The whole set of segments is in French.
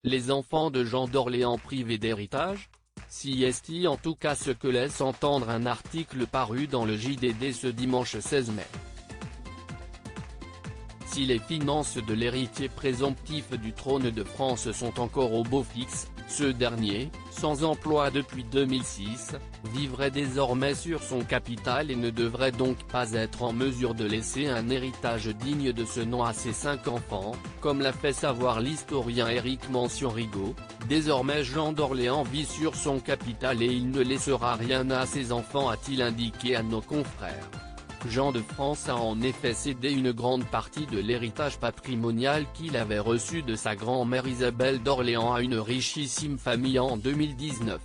Les enfants de Jean d'Orléans privés d'héritage? Si est en tout cas ce que laisse entendre un article paru dans le JDD ce dimanche 16 mai. Si les finances de l'héritier présomptif du trône de France sont encore au beau fixe, ce dernier, sans emploi depuis 2006, vivrait désormais sur son capital et ne devrait donc pas être en mesure de laisser un héritage digne de ce nom à ses 5 enfants, comme l'a fait savoir l'historien Éric Mention-Rigaud. Désormais Jean d'Orléans vit sur son capital et il ne laissera rien à ses enfants, a-t-il indiqué à nos confrères. Jean de France a en effet cédé une grande partie de l'héritage patrimonial qu'il avait reçu de sa grand-mère Isabelle d'Orléans à une richissime famille en 2019.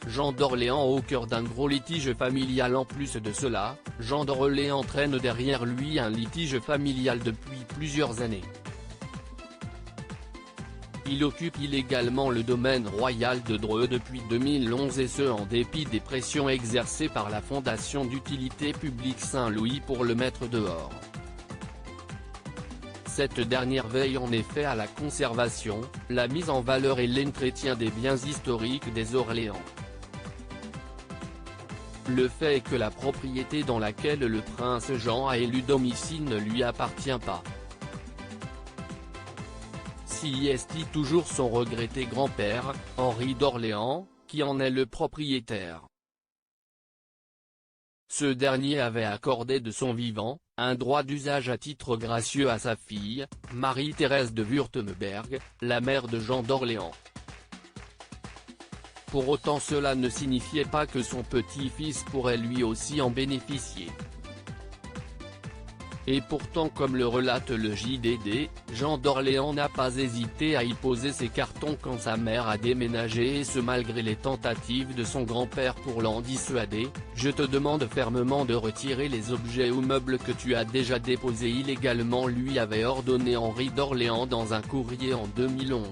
Jean d'Orléans au cœur d'un gros litige familial. En plus de cela, Jean d'Orléans traîne derrière lui un litige familial depuis plusieurs années. Il occupe illégalement le domaine royal de Dreux depuis 2011 et ce en dépit des pressions exercées par la Fondation d'utilité publique Saint-Louis pour le mettre dehors. Cette dernière veille en effet à la conservation, la mise en valeur et l'entretien des biens historiques des Orléans. Le fait est que la propriété dans laquelle le prince Jean a élu domicile ne lui appartient pas. Si est toujours son regretté grand-père, Henri d'Orléans, qui en est le propriétaire. Ce dernier avait accordé de son vivant, un droit d'usage à titre gracieux à sa fille, Marie-Thérèse de Wurtemberg, la mère de Jean d'Orléans. Pour autant cela ne signifiait pas que son petit-fils pourrait lui aussi en bénéficier. Et pourtant comme le relate le JDD, Jean d'Orléans n'a pas hésité à y poser ses cartons quand sa mère a déménagé et ce malgré les tentatives de son grand-père pour l'en dissuader. Je te demande fermement de retirer les objets ou meubles que tu as déjà déposés illégalement, lui avait ordonné Henri d'Orléans dans un courrier en 2011.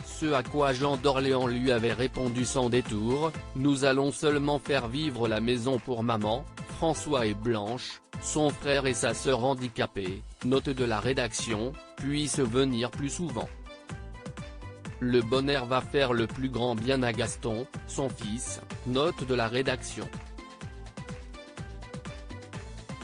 Ce à quoi Jean d'Orléans lui avait répondu sans détour: nous allons seulement faire vivre la maison pour maman, François et Blanche, son frère et sa sœur handicapés, note de la rédaction, puissent venir plus souvent. Le bonheur va faire le plus grand bien à Gaston, son fils, note de la rédaction.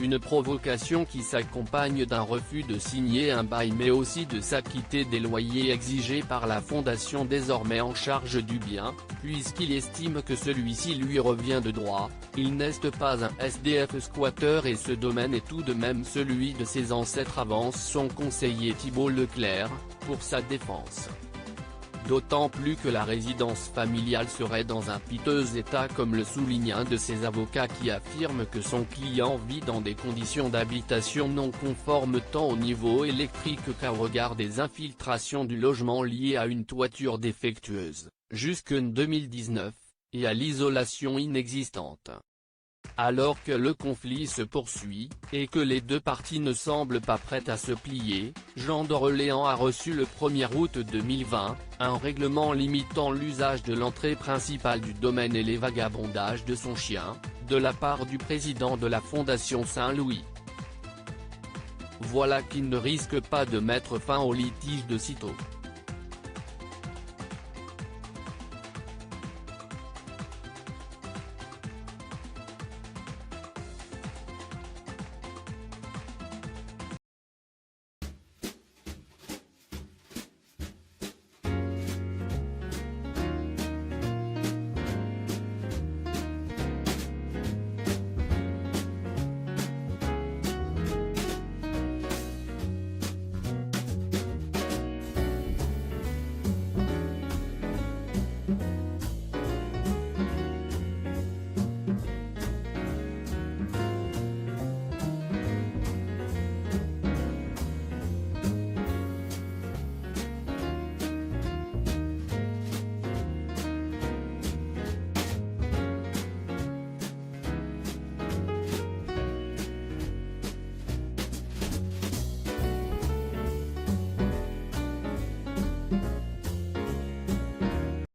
Une provocation qui s'accompagne d'un refus de signer un bail mais aussi de s'acquitter des loyers exigés par la fondation désormais en charge du bien, puisqu'il estime que celui-ci lui revient de droit. Il n'est pas un SDF squatteur et ce domaine est tout de même celui de ses ancêtres, avance son conseiller Thibault Leclerc, pour sa défense. D'autant plus que la résidence familiale serait dans un piteux état comme le souligne un de ses avocats qui affirme que son client vit dans des conditions d'habitation non conformes tant au niveau électrique qu'au regard des infiltrations du logement liées à une toiture défectueuse, jusqu'en 2019, et à l'isolation inexistante. Alors que le conflit se poursuit, et que les deux parties ne semblent pas prêtes à se plier, Jean d'Orléans a reçu le 1er août 2020, un règlement limitant l'usage de l'entrée principale du domaine et les vagabondages de son chien, de la part du président de la Fondation Saint-Louis. Voilà qui ne risque pas de mettre fin au litige de sitôt.